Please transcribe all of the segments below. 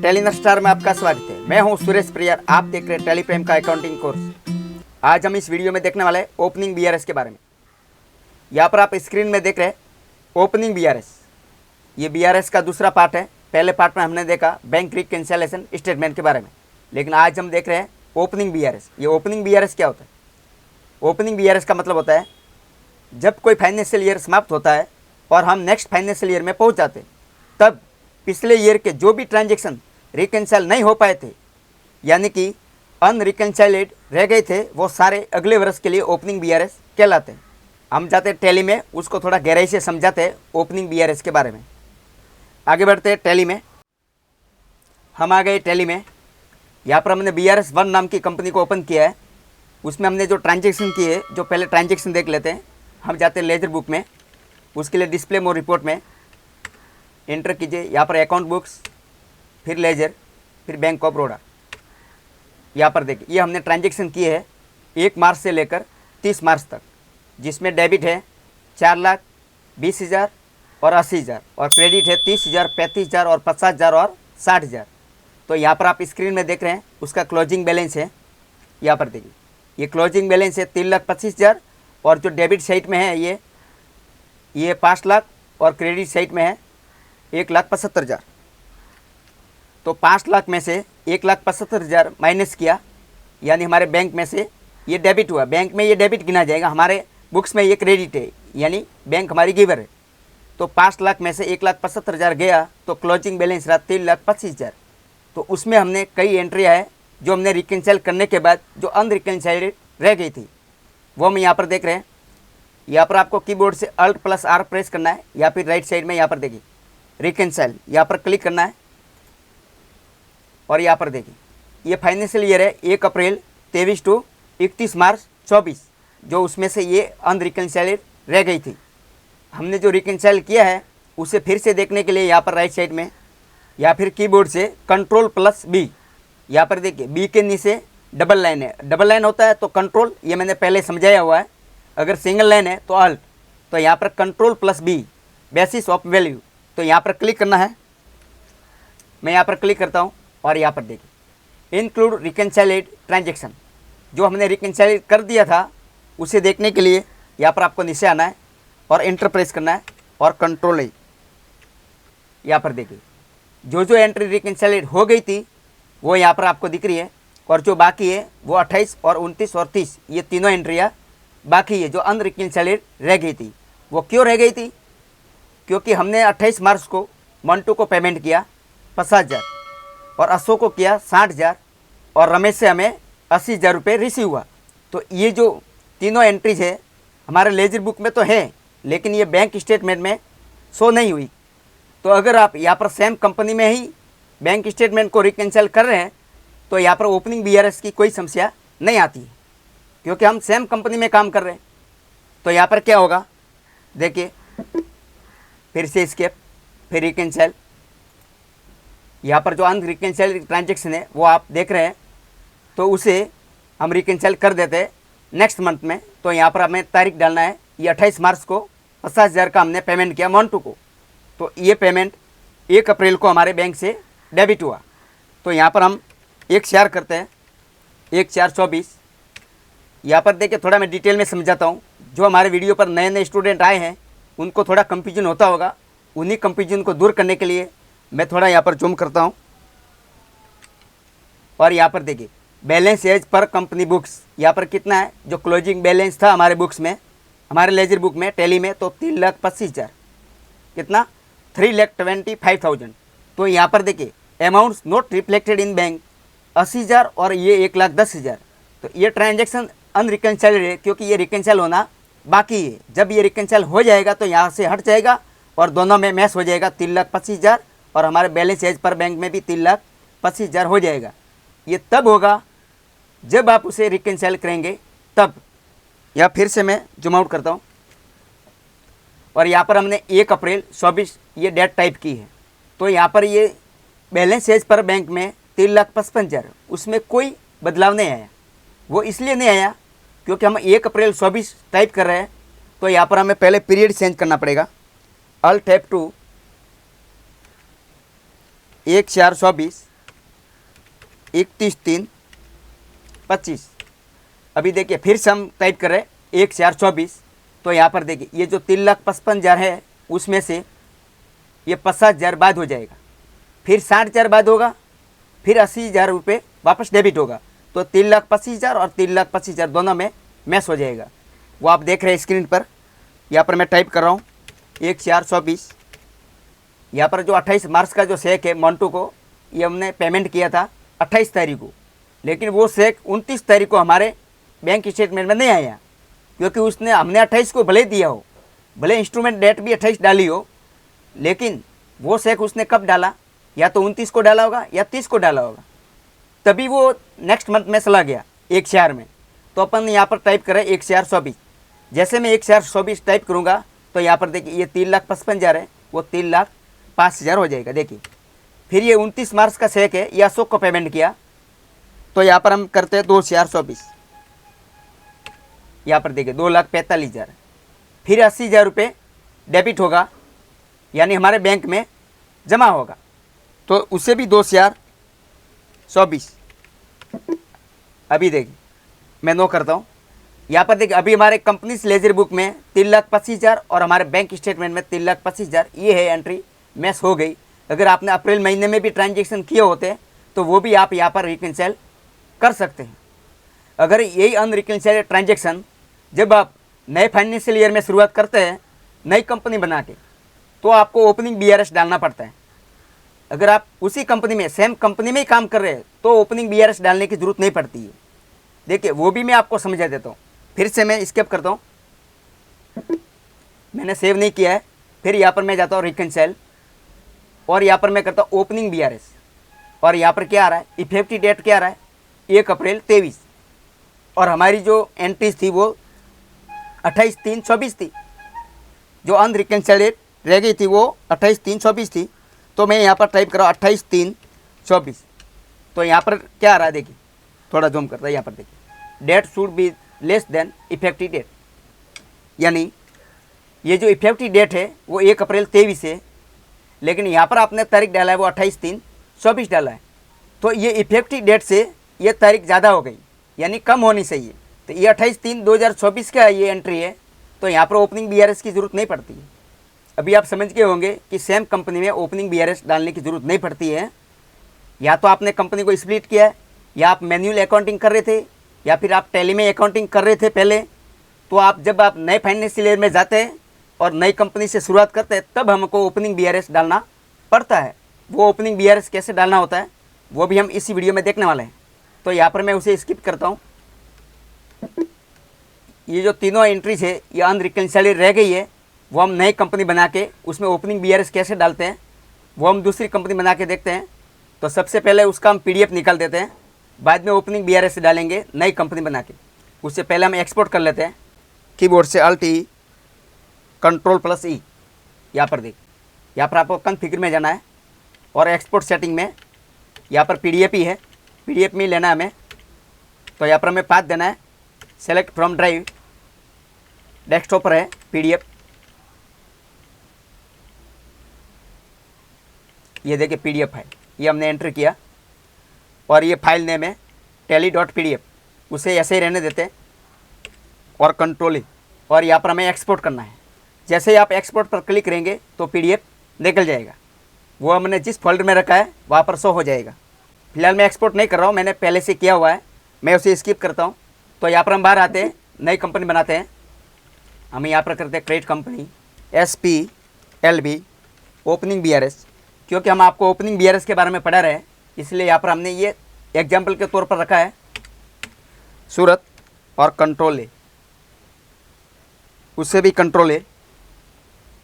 टेलीनर star में आपका स्वागत है। मैं हूं सुरेश प्रियर, आप देख रहे हैं टेलीप्रेम का अकाउंटिंग कोर्स। आज हम इस वीडियो में देखने वाले हैं ओपनिंग बीआरएस के बारे में। यहाँ पर आप स्क्रीन में देख रहे हैं ओपनिंग बीआरएस। ये बीआरएस का दूसरा पार्ट है। पहले पार्ट में हमने देखा बैंक रिकैंसिलेशन स्टेटमेंट के बारे में, लेकिन आज हम देख रहे हैं ओपनिंग बीआरएस। ये ओपनिंग बीआरएस क्या होता है? ओपनिंग बीआरएस का मतलब होता है जब कोई फाइनेंशियल ईयर समाप्त होता है और हम नेक्स्ट फाइनेंशियल ईयर में पहुँच जाते हैं, तब पिछले ईयर के जो भी ट्रांजेक्शन रिकैंसिल नहीं हो पाए थे, यानी कि अनरिकैंसिलेड रह गए थे, वो सारे अगले वर्ष के लिए ओपनिंग बीआरएस कहलाते हैं। हम जाते हैं टैली में, उसको थोड़ा गहराई से समझाते हैं ओपनिंग बीआरएस के बारे में। आगे बढ़ते हैं टैली में। हम आ गए टैली में। यहाँ पर हमने बीआरएस 1 नाम की कंपनी को ओपन किया है। उसमें हमने जो ट्रांजेक्शन किए, जो पहले ट्रांजेक्शन देख लेते हैं। हम जाते हैं लेजर बुक में, उसके लिए डिस्प्ले मोर रिपोर्ट में एंटर कीजिए। यहाँ पर अकाउंट बुक्स, फिर लेजर, फिर बैंक ऑफ बड़ौदा। यहाँ पर देखिए ये हमने ट्रांजेक्शन किए हैं 1 मार्च से लेकर 30 मार्च तक, जिसमें डेबिट है 4,20,000 और 80,000 और क्रेडिट है 30,000, 35,000 और 50,000 और 60,000। तो यहाँ पर आप स्क्रीन में देख रहे हैं उसका क्लोजिंग बैलेंस है। यहाँ पर देखिए ये क्लोजिंग बैलेंस है 3,25,000 और जो डेबिट साइड में है ये 5 लाख और क्रेडिट साइड में है 1,75,000। तो 5 लाख में से 1,75,000 माइनस किया, यानी हमारे बैंक में से ये डेबिट हुआ। बैंक में ये डेबिट गिना जाएगा, हमारे बुक्स में ये क्रेडिट है, यानी बैंक हमारी गिवर है। तो 5 लाख में से 1,75,000 गया, तो क्लोजिंग बैलेंस रहा 3,25,000। तो उसमें हमने कई एंट्रियाँ है जो हमने रिकैंसिल करने के बाद जो अनरिकैंसिल्ड रह गई थी, वो हम यहाँ पर देख रहे हैं। यहाँ पर आपको कीबोर्ड से Alt+R प्रेस करना है, या फिर राइट साइड में यहाँ पर देखिए रिकैंसिल, यहाँ पर क्लिक करना है। और यहाँ पर देखिए ये फाइनेंशियल ईयर है 1 अप्रैल 23 टू 31 मार्च 24, जो उसमें से ये अनरिकैंसिल्ड रह गई थी। हमने जो रिकैंसिल किया है उसे फिर से देखने के लिए यहाँ पर राइट साइड में या फिर कीबोर्ड से Ctrl+B, यहाँ पर देखिए बी के नीचे डबल लाइन है। डबल लाइन होता है तो कंट्रोल, ये मैंने पहले समझाया हुआ है। अगर सिंगल लाइन है तो अल्ट। तो यहाँ पर Ctrl+B बेसिस ऑफ वैल्यू, तो यहाँ पर क्लिक करना है। मैं यहाँ पर क्लिक करता हूँ और यहाँ पर देखिए इंक्लूड रिकैंसिल्ड ट्रांजेक्शन, जो हमने रिकैंसिल कर दिया था उसे देखने के लिए यहाँ पर आपको नीचे आना है और एंटर प्रेस करना है और Ctrl+A। यहाँ पर देखिए जो एंट्री रिकैंसिल्ड हो गई थी वो यहाँ पर आपको दिख रही है, और जो बाकी है वो 28 और 29 और 30, ये तीनों एंट्रियाँ बाकी है जो अनरिकैंसिल्ड रह गई थी। वो क्यों रह गई थी? क्योंकि हमने 28 मार्च को मंटू को पेमेंट किया 50,000 और अशोक को किया 60,000 और रमेश से हमें 80,000 रुपये रिसीव हुआ। तो ये जो तीनों एंट्रीज है हमारे लेजर बुक में तो है, लेकिन ये बैंक स्टेटमेंट में शो नहीं हुई। तो अगर आप यहाँ पर सेम कंपनी में ही बैंक स्टेटमेंट को रिकैंसिल कर रहे हैं तो यहाँ पर ओपनिंग बीआरएस की कोई समस्या नहीं आती है, क्योंकि हम सेम कंपनी में काम कर रहे हैं। तो यहाँ पर क्या होगा देखिए, फिर से स्केप, फिर रिकैंसिल। यहाँ पर जो अनरिकैंसिल्ड ट्रांजेक्शन है वो आप देख रहे हैं, तो उसे हम रिकैंसिल कर देते हैं नेक्स्ट मंथ में। तो यहाँ पर हमें तारीख डालना है, ये 28 मार्च को 50,000 का हमने पेमेंट किया मंटू को, तो ये पेमेंट 1 अप्रैल को हमारे बैंक से डेबिट हुआ। तो यहाँ पर हम 1/4 करते हैं, 1/4 = 24। यहाँ पर देखिए थोड़ा मैं डिटेल में समझाता हूँ। जो हमारे वीडियो पर नए स्टूडेंट आए हैं उनको थोड़ा कंफ्यूजन होता होगा, उन्हीं कंफ्यूजन को दूर करने के लिए मैं थोड़ा यहाँ पर जूम करता हूँ। और यहाँ पर देखिए बैलेंस एज पर कंपनी बुक्स, यहाँ पर कितना है, जो क्लोजिंग बैलेंस था हमारे बुक्स में, हमारे लेजर बुक में टैली में, तो 3,25,000, कितना 3,25,000। तो यहाँ पर देखिए amounts not reflected in bank 80,000 और ये 1,10,000। तो ये ट्रांजेक्शन अनरिकैंसिल्ड है, क्योंकि ये रिकैंसिल होना बाकी है। जब ये रिकैंसिल हो जाएगा तो यहाँ से हट जाएगा और दोनों में मैच हो जाएगा 3,25,000, और हमारे बैलेंस एज पर बैंक में भी 3,25,000 हो जाएगा। ये तब होगा जब आप उसे रिकैंसिल करेंगे तब। या फिर से मैं जूम आउट करता हूँ, और यहाँ पर हमने 1 अप्रैल 24 ये डेट टाइप की है। तो यहाँ पर ये बैलेंस एज पर बैंक में 3,55,000, उसमें कोई बदलाव नहीं आया। वो इसलिए नहीं आया क्योंकि हम 1 अप्रैल 24 टाइप कर रहे हैं। तो यहाँ पर हमें पहले पीरियड चेंज करना पड़ेगा। Alt F2 1/4/24 31/3/25। अभी देखिए फिर से हम टाइप कर रहे हैं 1/4/24। तो यहाँ पर देखिए ये जो 3,55,000 है उसमें से ये 50,000 बाद हो जाएगा, फिर 60,000 बाद होगा, फिर 80,000 रुपये वापस डेबिट होगा। तो 3,25,000 और 3,25,000 दोनों में मैच हो जाएगा। वो आप देख रहे हैं स्क्रीन पर। यहाँ पर मैं टाइप कर रहा हूँ 1/4/24। यहाँ पर जो 28 मार्च का जो चेक है मंटू को, ये हमने पेमेंट किया था 28 तारीख को, लेकिन वो चेक 29 तारीख को हमारे बैंक स्टेटमेंट में नहीं आया, क्योंकि उसने हमने 28 को भले दिया हो, भले इंस्ट्रूमेंट डेट भी 28 डाली हो, लेकिन वो चेक उसने कब डाला, या तो 29 को डाला होगा या 30 को डाला होगा, तभी वो नेक्स्ट मंथ में चला गया 1/4 में। तो अपन यहाँ पर टाइप करें 1/4/24। जैसे मैं 1/4/24 टाइप करूँगा तो यहाँ पर देखिए ये 3,55,000 है, वो 3,05,000 हो जाएगा। देखिए फिर ये 29 मार्च का चेक है, ये अशोक को पेमेंट किया, तो यहाँ पर हम करते हैं 2/4/24। यहाँ पर देखिए 2,45,000, फिर 80,000 रुपये डेबिट होगा, यानी हमारे बैंक में जमा होगा, तो उसे भी 2/4/24। अभी देखिए मैं नो करता हूँ। यहाँ पर देखिए अभी हमारे कंपनी लेजर बुक में 3,25,000 और हमारे बैंक स्टेटमेंट में 3,25,000, ये है एंट्री मैच हो गई। अगर आपने अप्रैल महीने में भी ट्रांजेक्शन किए होते तो वो भी आप यहाँ पर रिकन्साइल कर सकते हैं। अगर यही अनरिकन्साइल ट्रांजेक्शन जब आप नए फाइनेंशियल ईयर में शुरुआत करते हैं नई कंपनी बना के, तो आपको ओपनिंग BRS डालना पड़ता है। अगर आप उसी कंपनी में सेम कंपनी में ही काम कर रहे हैं तो ओपनिंग BRS डालने की ज़रूरत नहीं पड़ती है। देखिए वो भी मैं आपको समझा देता हूँ। फिर से मैं स्किप करता हूँ, मैंने सेव नहीं किया है। फिर यहाँ पर मैं जाता हूँ रिकन्साइल, और यहाँ पर मैं करता हूँ ओपनिंग BRS, और यहाँ पर क्या आ रहा है, इफेक्टिव डेट क्या आ रहा है 1 अप्रैल 23, और हमारी जो एंट्रीज थी वो 28/3/24 थी। जो अनरिकन्साइल्ड रह गई थी वो 28/3/24 थी। तो मैं यहाँ पर टाइप कर रहा हूँ 28/3/24। तो यहाँ पर क्या आ रहा है, देखिए थोड़ा जूम करता है। यहाँ पर देखिए date should be less than effective date, यानी ये जो इफेक्टिव डेट है वो 1 अप्रैल 23 है, लेकिन यहाँ पर आपने तारीख डाला है वो 28/3/24 डाला है। तो ये इफेक्टिव डेट से ये तारीख ज़्यादा हो गई, यानी कम होनी चाहिए। तो ये 28/3/2024 का ये एंट्री है, तो यहाँ पर ओपनिंग BRS की ज़रूरत नहीं पड़ती है। अभी आप समझ गए होंगे कि सेम कंपनी में ओपनिंग BRS डालने की ज़रूरत नहीं पड़ती है। या तो आपने कंपनी को स्प्लिट किया है, या आप मैन्युअल अकाउंटिंग कर रहे थे, या फिर आप टैली में अकाउंटिंग कर रहे थे पहले। तो आप जब आप नए फाइनेंशियल ईयर में जाते हैं और नई कंपनी से शुरुआत करते हैं तब हमको ओपनिंग BRS डालना पड़ता है। वो ओपनिंग BRS कैसे डालना होता है वो भी हम इसी वीडियो में देखने वाले हैं। तो यहाँ पर मैं उसे स्किप करता हूँ। ये जो तीनों एंट्रीज है ये अनरिकन्साइल्ड रह गई है, वो हम नई कंपनी बना के उसमें ओपनिंग BRS कैसे डालते हैं वो हम दूसरी कंपनी बना के देखते हैं। तो सबसे पहले उसका हम PDF निकाल देते हैं, बाद में ओपनिंग BRS डालेंगे नई कंपनी बना के। उससे पहले हम एक्सपोर्ट कर लेते हैं कीबोर्ड से Alt E Ctrl+E। यहाँ पर देखिए, यहाँ पर आपको कॉन्फ़िगर में जाना है और एक्सपोर्ट सेटिंग में यहाँ पर PDF ही है, PDF में ही लेना है हमें। तो यहाँ पर हमें पाथ देना है, सेलेक्ट फ्रॉम ड्राइव, डेस्कटॉप पर है PDF। ये देखिए PDF है, ये हमने एंटर किया, और ये फाइल नेम है tally.pdf, उसे ऐसे ही रहने देते हैं और कंट्रोल, और यहाँ पर हमें एक्सपोर्ट करना है। जैसे ही आप एक्सपोर्ट पर क्लिक करेंगे तो PDF निकल जाएगा, वो हमने जिस फोल्डर में रखा है वहाँ पर शो हो जाएगा। फिलहाल मैं एक्सपोर्ट नहीं कर रहा हूँ, मैंने पहले से किया हुआ है, मैं उसे स्किप करता हूँ। तो यहाँ पर हम बाहर आते हैं, नई कंपनी बनाते हैं। हम यहाँ पर करते हैं create company SPLB opening BRS, क्योंकि हम आपको ओपनिंग BRS के बारे में पढ़ा रहे हैं, इसलिए यहाँ पर हमने ये एग्जाम्पल के तौर पर रखा है सूरत, और कंट्रोल है, उससे भी कंट्रोल है।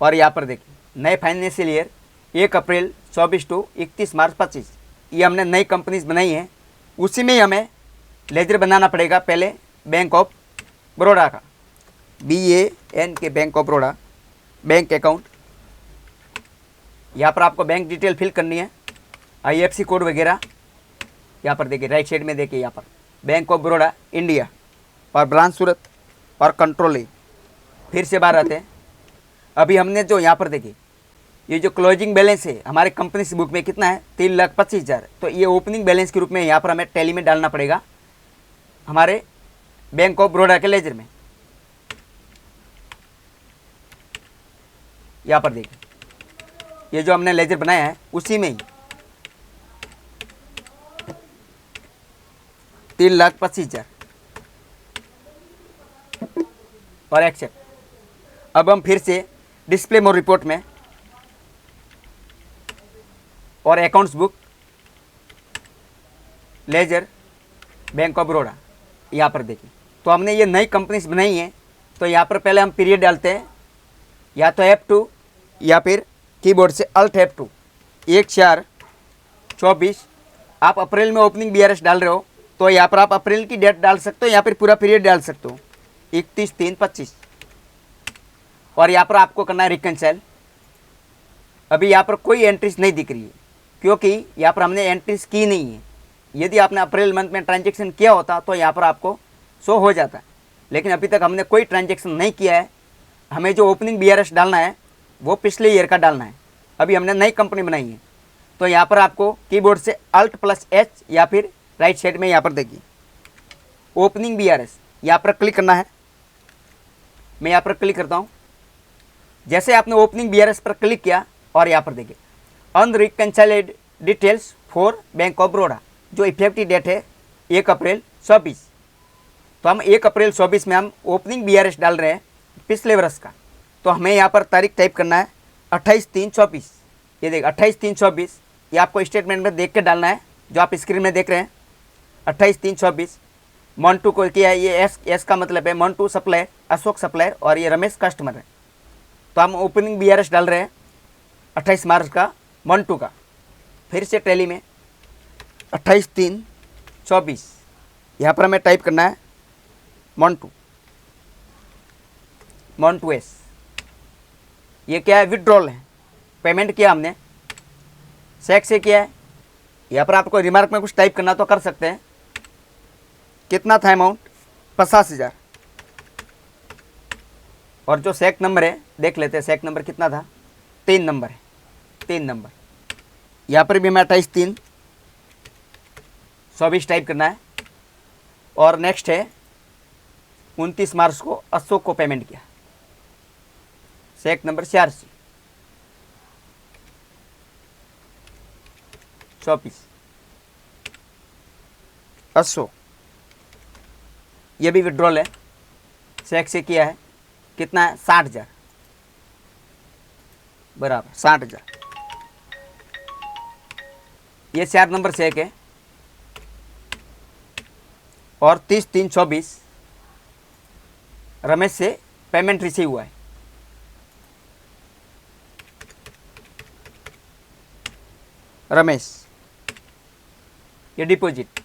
और यहाँ पर देखिए नए फाइनेंशियल ईयर 1 अप्रैल 24 टू 31 मार्च 25, ये हमने नई कंपनीज बनाई हैं, उसी में ही हमें लेजर बनाना पड़ेगा। पहले बैंक ऑफ बड़ौदा का, BAN के bank of Baroda bank account. यहाँ पर आपको बैंक डिटेल फिल करनी है, IFSC कोड वगैरह। यहाँ पर देखिए राइट साइड में देखिए, यहाँ पर बैंक ऑफ बड़ौदा इंडिया और ब्रांच सूरत और कंट्रोल है। फिर से बाहर आते हैं। अभी हमने जो यहाँ पर देखिए ये जो क्लोजिंग बैलेंस है हमारे कंपनी बुक में कितना है 3,25,000। तो ये ओपनिंग बैलेंस के रूप में यहाँ पर हमें टैली में डालना पड़ेगा हमारे बैंक ऑफ बड़ौदा के लेजर में। यहाँ पर देखिए ये जो हमने लेजर बनाया है उसी में ही 3,25,000 और एक्सेप्ट। अब हम फिर से डिस्प्ले मोर रिपोर्ट में और accounts book ledger bank of Baroda यहाँ पर देखिए। तो हमने ये नई कंपनीज बनाई है। तो यहाँ पर पहले हम पीरियड डालते हैं, या तो F2 या फिर कीबोर्ड से Alt F2। 1/4/24 आप अप्रैल में ओपनिंग BRS डाल रहे हो तो यहाँ पर आप अप्रैल की डेट डाल सकते हो या फिर पूरा पीरियड डाल सकते हो 31/3/25। और यहाँ पर आपको करना है रिकनसाइल। अभी यहाँ पर कोई एंट्रीज नहीं दिख रही है क्योंकि यहाँ पर हमने एंट्रीज की नहीं है। यदि आपने अप्रैल मंथ में ट्रांजैक्शन किया होता तो यहाँ पर आपको शो हो जाता है, लेकिन अभी तक हमने कोई ट्रांजैक्शन नहीं किया है। हमें जो ओपनिंग BRS डालना है वो पिछले ईयर का डालना है। अभी हमने नई कंपनी बनाई है। तो यहाँ पर आपको कीबोर्ड से Alt+H या फिर राइट साइड में यहाँ पर देखिए ओपनिंग BRS यहाँ पर क्लिक करना है। मैं यहाँ पर क्लिक करता हूँ। जैसे आपने ओपनिंग BRS पर क्लिक किया और यहाँ पर देखिए unreconciled details for bank of Baroda, जो इफेक्टिव डेट है 1 अप्रैल 24। तो हम 1 अप्रैल 24 में हम ओपनिंग BRS डाल रहे हैं पिछले वर्ष का। तो हमें यहाँ पर तारीख टाइप करना है 28/3/24। ये देख 28/3/24 ये आपको स्टेटमेंट में देख के डालना है जो आप स्क्रीन में देख रहे हैं 28/3/24। मंटू को किया है, ये एस का मतलब है मंटू सप्लायर, अशोक सप्लायर और ये रमेश कस्टमर है। तो हम ओपनिंग BRS डाल रहे हैं 28 मार्च का मंटू का। फिर से टैली में 28/3/24 यहाँ पर हमें टाइप करना है मंटू एस। ये क्या है विड्रॉल है, पेमेंट किया हमने चेक से किया है। यहाँ पर आपको रिमार्क में कुछ टाइप करना तो कर सकते हैं। कितना था अमाउंट 50,000। और जो चेक नंबर है देख लेते हैं, चेक नंबर कितना था 3 नंबर है, 3 नंबर। यहाँ पर भी हमें 28/3/24 टाइप करना है। और नेक्स्ट है 29 मार्च को अशोक को पेमेंट किया, चेक नंबर 84/24 अशोक। ये भी विड्रॉल है, चेक से किया है। कितना है 60,000 बराबर 60,000। ये 4 नंबर चेक है। और 30/3/24 रमेश से पेमेंट रिसीव हुआ है। रमेश ये डिपॉजिट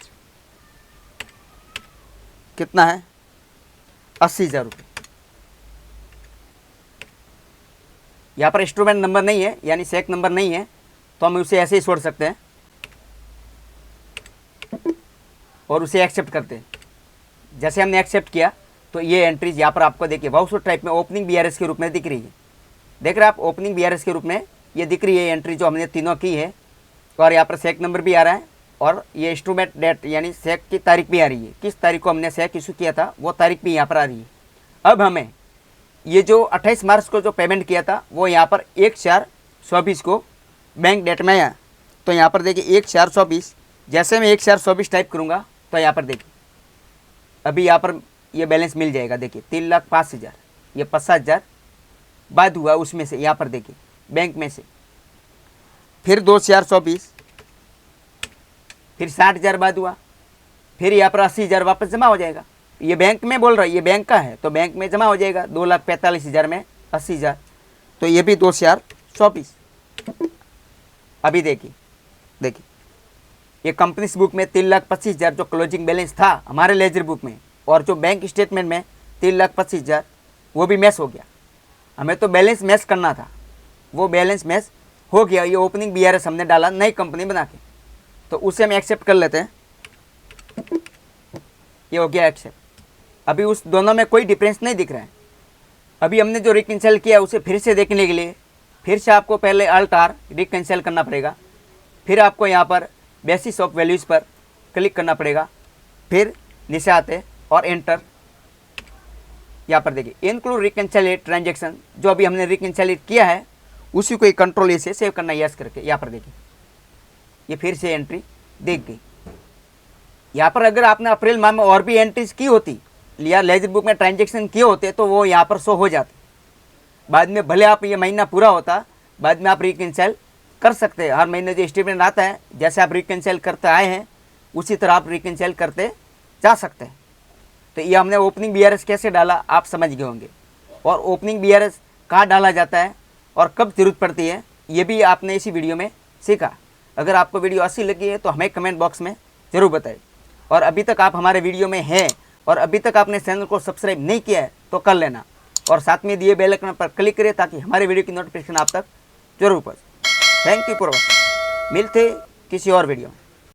कितना है 80,000 रुपये। यहाँ पर इंस्ट्रूमेंट नंबर नहीं है यानी चेक नंबर नहीं है तो हम उसे ऐसे ही छोड़ सकते हैं और उसे एक्सेप्ट करते हैं। जैसे हमने एक्सेप्ट किया तो ये एंट्रीज यहाँ पर आपको देखिए वाउचर टाइप में ओपनिंग BRS के रूप में दिख रही है। देख रहे हैं आप ओपनिंग BRS के रूप में ये दिख रही है एंट्री जो हमने तीनों की है। और यहाँ पर चेक नंबर भी आ रहा है और ये इंस्ट्रूमेंट डेट यानी चेक की तारीख भी आ रही है, किस तारीख को हमने चेक इशू किया था वो तारीख भी यहाँ पर आ रही है। अब हमें ये जो 28 मार्च को जो पेमेंट किया था वो यहाँ पर 1/4/24 को बैंक डेट में आया। तो यहाँ पर देखिए 1/4/24। जैसे मैं 1/4/24 टाइप करूँगा तो यहाँ पर देखिए अभी यहाँ पर ये बैलेंस मिल जाएगा। देखिए 3,05,000 ये 50,000 बाद हुआ उसमें से, यहाँ पर देखिए बैंक में से। फिर 2/4/24 फिर 60,000 बाद हुआ। फिर यहाँ पर 80,000 वापस जमा हो जाएगा। ये बैंक में बोल रहा है, ये बैंक का है तो बैंक में जमा हो जाएगा 2,45,000 में 80,000। तो ये भी 2/4/24। अभी देखिए ये कंपनी बुक में 3,25,000 जो क्लोजिंग बैलेंस था हमारे लेजर बुक में और जो बैंक स्टेटमेंट में 3,25,000 वो भी मैच हो गया। हमें तो बैलेंस मैच करना था, वो बैलेंस मैच हो गया। ये ओपनिंग BRS हमने डाला नई कंपनी बना के, तो उसे हम एक्सेप्ट कर लेते हैं। ये हो गया एक्सेप्ट। अभी उस दोनों में कोई डिफरेंस नहीं दिख रहा है। अभी हमने जो रिकंसाइल किया उसे फिर से देखने के लिए फिर से आपको पहले अल्ट आर रिकैंसिल करना पड़ेगा, फिर आपको यहाँ पर बेसिस ऑफ वैल्यूज़ पर क्लिक करना पड़ेगा, फिर नीचे आते और एंटर। यहाँ पर देखिए इंक्लूड रिकैंसिलेट ट्रांजेक्शन, जो अभी हमने रिकैंसिलेट किया है उसी को एक कंट्रोल ए से सेव करना यस करके। यहाँ पर देखिए ये फिर से एंट्री देख गई। यहाँ पर अगर आपने अप्रैल माह में और भी एंट्रीज की होती या लेजर बुक में ट्रांजेक्शन किए होते तो वो यहाँ पर शो हो जाते। बाद में भले आप ये महीना पूरा होता, बाद में आप रिकैंसिल कर सकते हैं। हर महीने जो स्टेटमेंट आता है जैसे आप रिकैंसिल करते आए हैं उसी तरह आप रिकैंसिल करते जा सकते हैं। तो ये हमने ओपनिंग BRS कैसे डाला आप समझ गए होंगे, और ओपनिंग BRS कहाँ डाला जाता है और कब ज़रूरत पड़ती है ये भी आपने इसी वीडियो में सीखा। अगर आपको वीडियो अच्छी लगी है तो हमें कमेंट बॉक्स में ज़रूर बताएं। और अभी तक आप हमारे वीडियो में हैं और अभी तक आपने चैनल को सब्सक्राइब नहीं किया है तो कर लेना, और साथ में दिए बेल आइकन पर क्लिक करें ताकि हमारे वीडियो की नोटिफिकेशन आप तक जरूर पहुँचे। Thank you for watching. मिलते किसी और वीडियो में।